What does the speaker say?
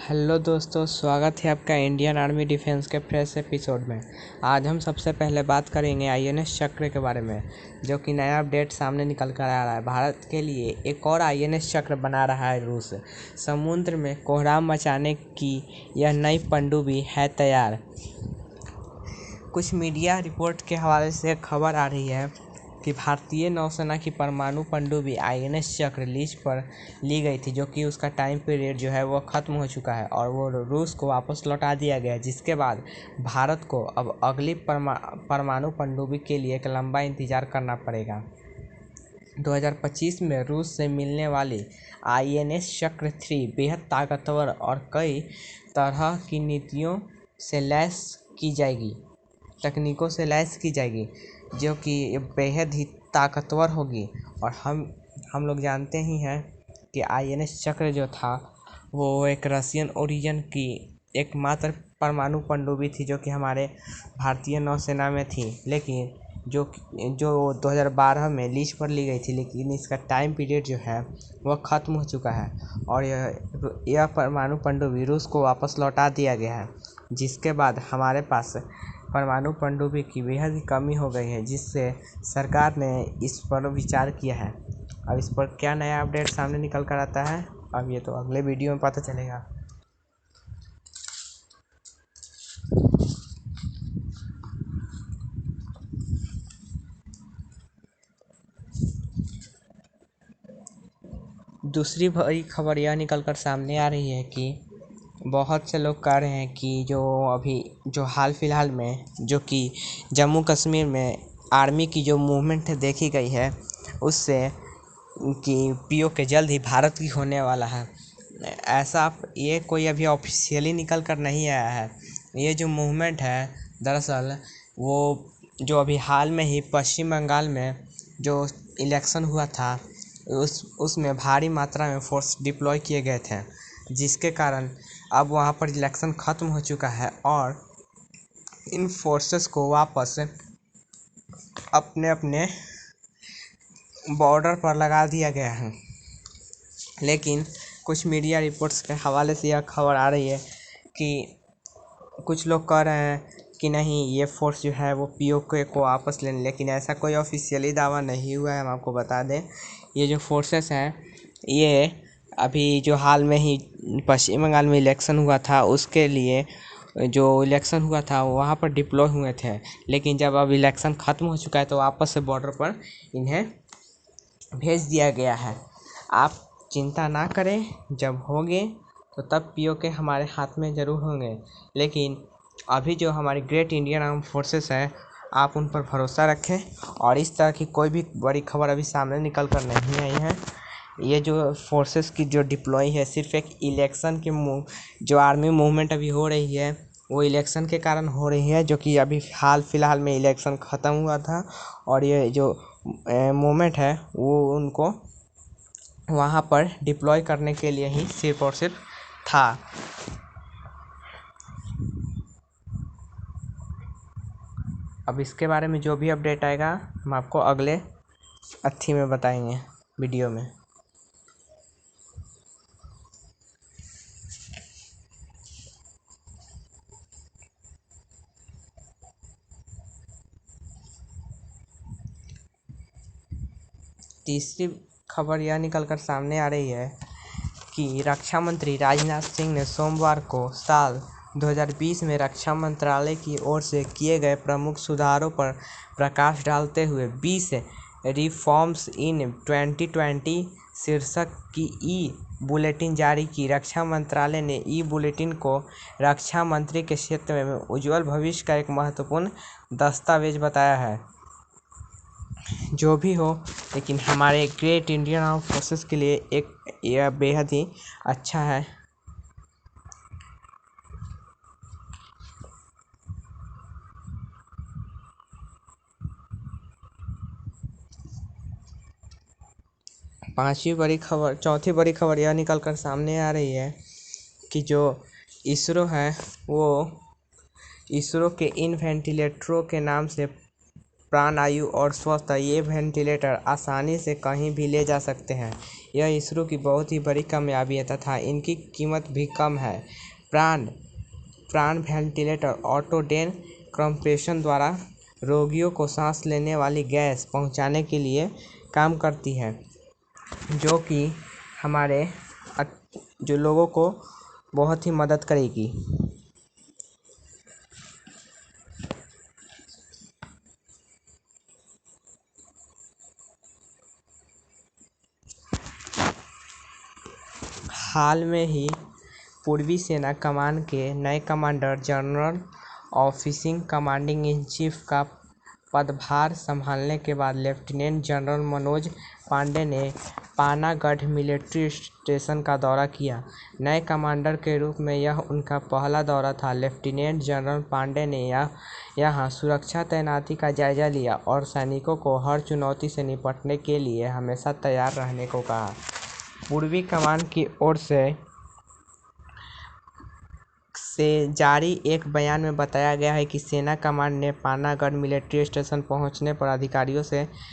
Hello दोस्तों, स्वागत है आपका इंडियन आर्मी डिफेंस के फ्रेश एपिसोड में। आज हम सबसे पहले बात करेंगे आईएनएस चक्र के बारे में, जो कि नया अपडेट सामने निकल कर आ रहा है। भारत के लिए एक और आईएनएस चक्र बना रहा है रूस। समुद्र में कोहराम मचाने की यह नई पनडुब्बी है तैयार। कुछ मीडिया रिपोर्ट के हवाले से खबर आ रही है कि भारतीय नौसेना की परमाणु पनडुब्बी आईएनएस चक्र लीज पर ली गई थी, जो कि उसका टाइम पीरियड जो है वो ख़त्म हो चुका है और वो रूस को वापस लौटा दिया गया है, जिसके बाद भारत को अब अगली परमाणु पनडुब्बी के लिए एक लंबा इंतज़ार करना पड़ेगा। 2025 में रूस से मिलने वाली आईएनएस चक्र 3 बेहद ताकतवर और कई तरह की नीतियों से लैस की जाएगी, तकनीकों से लैस की जाएगी, जो कि बेहद ही ताकतवर होगी। और हम लोग जानते ही हैं कि आईएनएस चक्र जो था वो एक रशियन ओरिजिन की एकमात्र परमाणु पनडुब्बी थी, जो कि हमारे भारतीय नौसेना में थी, लेकिन जो 2012 में लीज पर ली गई थी, लेकिन इसका टाइम पीरियड जो है वह ख़त्म हो चुका है और यह परमाणु पनडुब्बी रूस को वापस लौटा दिया गया है, जिसके बाद हमारे पास परमाणु पनडुब्बी की बेहद ही कमी हो गई है, जिससे सरकार ने इस पर विचार किया है। अब इस पर क्या नया अपडेट सामने निकल कर आता है, अब ये तो अगले वीडियो में पता चलेगा। दूसरी बड़ी खबर यह निकल कर सामने आ रही है कि बहुत से लोग कह रहे हैं कि जो हाल फिलहाल में जो कि जम्मू कश्मीर में आर्मी की जो मूवमेंट देखी गई है, उससे कि पीओके जल्द ही भारत की होने वाला है। ऐसा ये कोई अभी ऑफिशियली निकल कर नहीं आया है। ये जो मूवमेंट है, दरअसल वो जो अभी हाल में ही पश्चिम बंगाल में जो इलेक्शन हुआ था, उसमें भारी मात्रा में फोर्स डिप्लॉय किए गए थे, जिसके कारण अब वहाँ पर इलेक्शन ख़त्म हो चुका है और इन फोर्सेस को वापस अपने अपने बॉर्डर पर लगा दिया गया है। लेकिन कुछ मीडिया रिपोर्ट्स के हवाले से यह खबर आ रही है कि कुछ लोग कह रहे हैं कि नहीं, ये फोर्स जो है वो पीओके को वापस लेने, लेकिन ऐसा कोई ऑफिशियली दावा नहीं हुआ है। हम आपको बता दें, ये जो फोर्सेस हैं, ये अभी जो हाल में ही पश्चिम बंगाल में इलेक्शन हुआ था, उसके लिए जो इलेक्शन हुआ था वहाँ पर डिप्लॉय हुए थे, लेकिन जब अब इलेक्शन ख़त्म हो चुका है तो वापस से बॉर्डर पर इन्हें भेज दिया गया है। आप चिंता ना करें, जब होंगे तो तब पीओके हमारे हाथ में ज़रूर होंगे, लेकिन अभी जो हमारी ग्रेट इंडियन आर्म फोर्सेस हैं, आप उन पर भरोसा रखें और इस तरह की कोई भी बड़ी खबर अभी सामने निकल कर नहीं आई है। ये जो फोर्सेस की जो डिप्लॉय है, सिर्फ एक इलेक्शन के जो आर्मी मूवमेंट अभी हो रही है, वो इलेक्शन के कारण हो रही है, जो कि अभी हाल फिलहाल में इलेक्शन ख़त्म हुआ था और ये जो मूवमेंट है वो उनको वहाँ पर डिप्लॉय करने के लिए ही सिर्फ और सिर्फ था। अब इसके बारे में जो भी अपडेट आएगा हम आपको अगले अथी में बताएंगे, वीडियो में। तीसरी खबर यह निकल कर सामने आ रही है कि रक्षा मंत्री राजनाथ सिंह ने सोमवार को साल 2020 में रक्षा मंत्रालय की ओर से किए गए प्रमुख सुधारों पर प्रकाश डालते हुए 20 रिफॉर्म्स इन 2020 शीर्षक की ई बुलेटिन जारी की। रक्षा मंत्रालय ने ई बुलेटिन को रक्षा मंत्री के क्षेत्र में उज्ज्वल भविष्य का एक महत्वपूर्ण दस्तावेज बताया है। जो भी हो, लेकिन हमारे ग्रेट इंडियन आर्म फोर्सेस के लिए यह बेहद ही अच्छा है। चौथी बड़ी खबर यह निकल कर सामने आ रही है कि जो इसरो है वो इसरो के इन वेंटिलेटरों के नाम से प्राणवायु और स्वस्थ है। ये वेंटिलेटर आसानी से कहीं भी ले जा सकते हैं। यह इसरो की बहुत ही बड़ी कामयाबी है तथा इनकी कीमत भी कम है। प्राण वेंटिलेटर ऑटोडेन कंप्रेशन द्वारा रोगियों को सांस लेने वाली गैस पहुंचाने के लिए काम करती है, जो कि हमारे जो लोगों को बहुत ही मदद करेगी। हाल में ही पूर्वी सेना कमान के नए commander general officer commanding in chief का पदभार संभालने के बाद लेफ्टिनेंट जनरल मनोज पांडे ने पानागढ़ मिलिट्री स्टेशन का दौरा किया। नए कमांडर के रूप में यह उनका पहला दौरा था। लेफ्टिनेंट जनरल पांडे ने यहां सुरक्षा तैनाती का जायजा लिया और सैनिकों को हर चुनौती से निपटने के लिए हमेशा तैयार रहने को कहा। पूर्वी कमान की ओर से जारी एक बयान में बताया गया है कि सेना कमांड ने पानागढ़ मिलिट्री स्टेशन पहुंचने पर अधिकारियों से